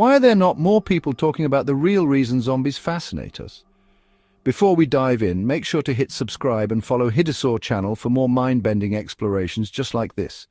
Why are there not more people talking about the real reason zombies fascinate us? Before we dive in, make sure to hit subscribe and follow Hidesaur channel for more mind-bending explorations just like this.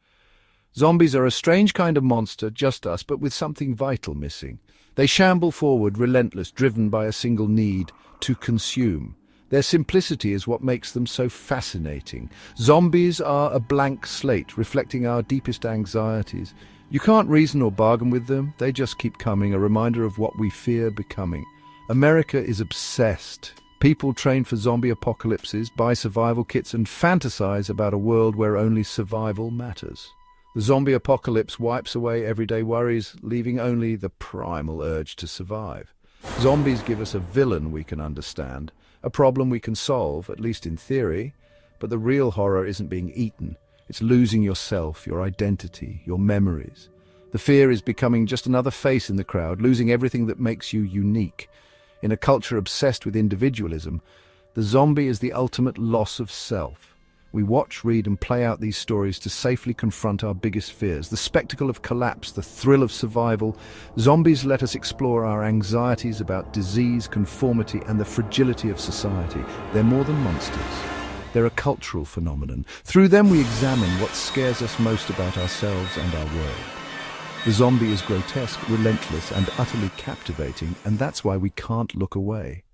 Zombies are a strange kind of monster, just us, but with something vital missing. They shamble forward, relentless, driven by a single need: to consume. Their simplicity is what makes them so fascinating. Zombies are a blank slate, reflecting our deepest anxieties. You can't reason or bargain with them, they just keep coming, a reminder of what we fear becoming. America is obsessed. People train for zombie apocalypses, buy survival kits, and fantasize about a world where only survival matters. The zombie apocalypse wipes away everyday worries, leaving only the primal urge to survive. Zombies give us a villain we can understand, a problem we can solve, at least in theory, but the real horror isn't being eaten. It's losing yourself, your identity, your memories. The fear is becoming just another face in the crowd, losing everything that makes you unique. In a culture obsessed with individualism, the zombie is the ultimate loss of self. We watch, read, and play out these stories to safely confront our biggest fears. The spectacle of collapse, the thrill of survival. Zombies let us explore our anxieties about disease, conformity, and the fragility of society. They're more than monsters. They're a cultural phenomenon. Through them we examine what scares us most about ourselves and our world. The zombie is grotesque, relentless, and utterly captivating, and that's why we can't look away.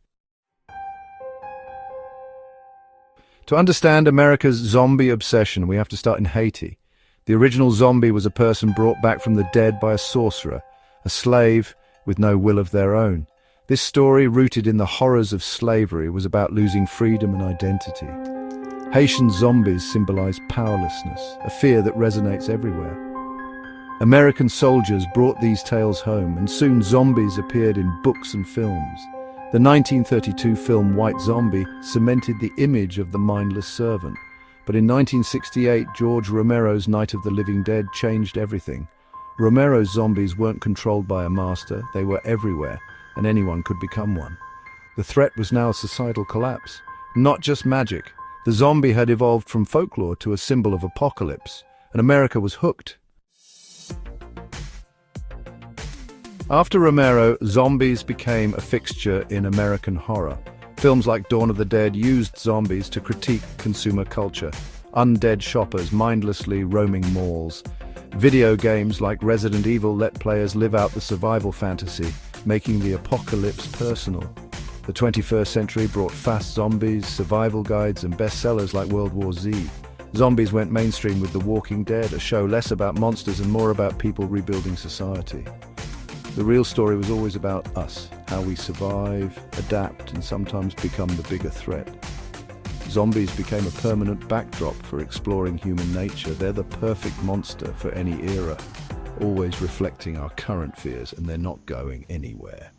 To understand America's zombie obsession, we have to start in Haiti. The original zombie was a person brought back from the dead by a sorcerer, a slave with no will of their own. This story, rooted in the horrors of slavery, was about losing freedom and identity. Haitian zombies symbolize powerlessness, a fear that resonates everywhere. American soldiers brought these tales home, and soon zombies appeared in books and films. The 1932 film White Zombie cemented the image of the mindless servant. But in 1968, George Romero's Night of the Living Dead changed everything. Romero's zombies weren't controlled by a master, they were everywhere, and anyone could become one. The threat was now a societal collapse, not just magic. The zombie had evolved from folklore to a symbol of apocalypse, and America was hooked. After Romero, zombies became a fixture in American horror. Films like Dawn of the Dead used zombies to critique consumer culture. Undead shoppers mindlessly roaming malls. Video games like Resident Evil let players live out the survival fantasy, making the apocalypse personal. The 21st century brought fast zombies, survival guides, and bestsellers like World War Z. Zombies went mainstream with The Walking Dead, a show less about monsters and more about people rebuilding society. The real story was always about us, how we survive, adapt, and sometimes become the bigger threat. Zombies became a permanent backdrop for exploring human nature. They're the perfect monster for any era, always reflecting our current fears, and they're not going anywhere.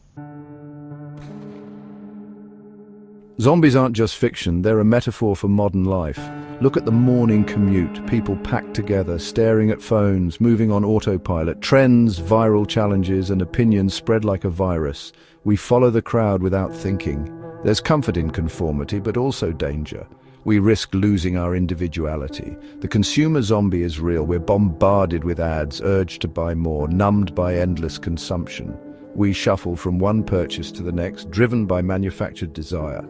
Zombies aren't just fiction, they're a metaphor for modern life. Look at the morning commute, people packed together, staring at phones, moving on autopilot. Trends, viral challenges, and opinions spread like a virus. We follow the crowd without thinking. There's comfort in conformity, but also danger. We risk losing our individuality. The consumer zombie is real. We're bombarded with ads, urged to buy more, numbed by endless consumption. We shuffle from one purchase to the next, driven by manufactured desire.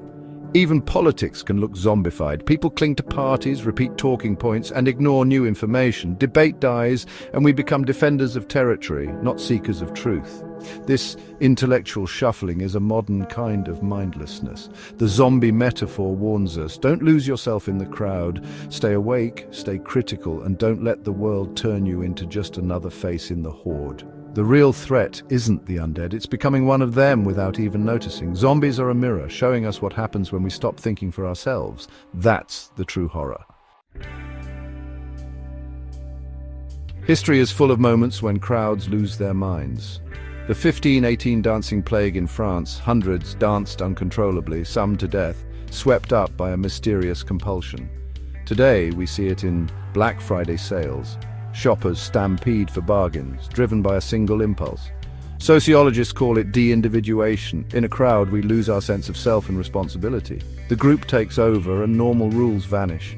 Even politics can look zombified. People cling to parties, repeat talking points, and ignore new information. Debate dies, and we become defenders of territory, not seekers of truth. This intellectual shuffling is a modern kind of mindlessness. The zombie metaphor warns us, don't lose yourself in the crowd. Stay awake, stay critical, and don't let the world turn you into just another face in the horde. The real threat isn't the undead, it's becoming one of them without even noticing. Zombies are a mirror, showing us what happens when we stop thinking for ourselves. That's the true horror. History is full of moments when crowds lose their minds. The 1518 dancing plague in France, hundreds danced uncontrollably, some to death, swept up by a mysterious compulsion. Today we see it in Black Friday sales. Shoppers stampede for bargains, driven by a single impulse. Sociologists call it de-individuation. In a crowd, we lose our sense of self and responsibility. The group takes over and normal rules vanish.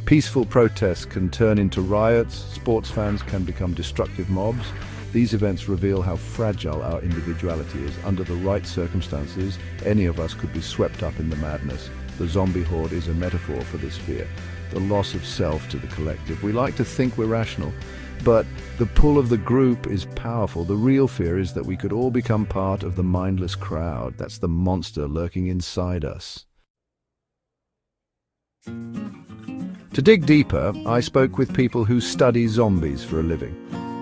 Peaceful protests can turn into riots, sports fans can become destructive mobs, These events reveal how fragile our individuality is. Under the right circumstances, any of us could be swept up in the madness. The zombie horde is a metaphor for this fear, the loss of self to the collective. We like to think we're rational, but the pull of the group is powerful. The real fear is that we could all become part of the mindless crowd. That's the monster lurking inside us. To dig deeper, I spoke with people who study zombies for a living.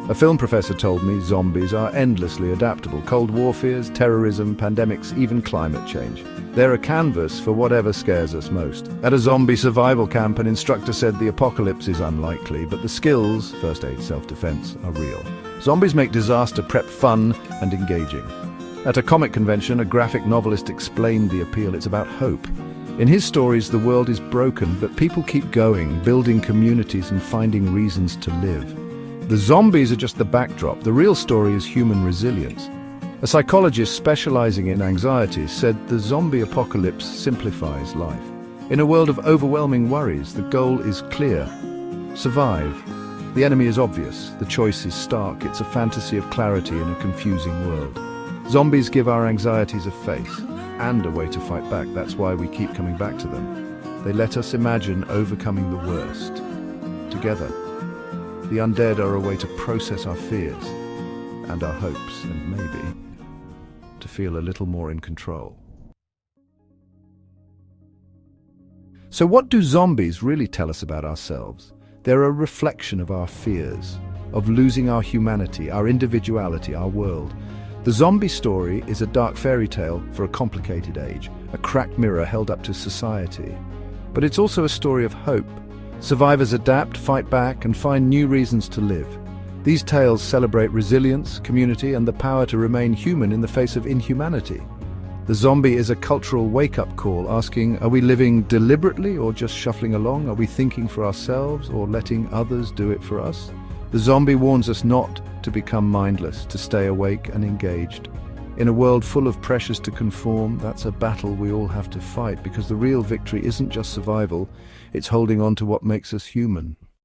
A film professor told me zombies are endlessly adaptable. Cold War fears, terrorism, pandemics, even climate change. They're a canvas for whatever scares us most. At a zombie survival camp, an instructor said the apocalypse is unlikely, but the skills, first aid, self-defense, are real. Zombies make disaster prep fun and engaging. At a comic convention, a graphic novelist explained the appeal. It's about hope. In his stories, the world is broken, but people keep going, building communities and finding reasons to live. The zombies are just the backdrop. The real story is human resilience. A psychologist specializing in anxiety said the zombie apocalypse simplifies life. In a world of overwhelming worries, the goal is clear. Survive. The enemy is obvious. The choice is stark. It's a fantasy of clarity in a confusing world. Zombies give our anxieties a face and a way to fight back. That's why we keep coming back to them. They let us imagine overcoming the worst. Together. The undead are a way to process our fears and our hopes, and maybe to feel a little more in control. So what do zombies really tell us about ourselves? They're a reflection of our fears, of losing our humanity, our individuality, our world. The zombie story is a dark fairy tale for a complicated age, a cracked mirror held up to society. But it's also a story of hope. Survivors adapt, fight back, and find new reasons to live. These tales celebrate resilience, community, and the power to remain human in the face of inhumanity. The zombie is a cultural wake-up call, asking, are we living deliberately or just shuffling along? Are we thinking for ourselves or letting others do it for us? The zombie warns us not to become mindless, to stay awake and engaged. In a world full of pressures to conform, that's a battle we all have to fight, because the real victory isn't just survival, it's holding on to what makes us human.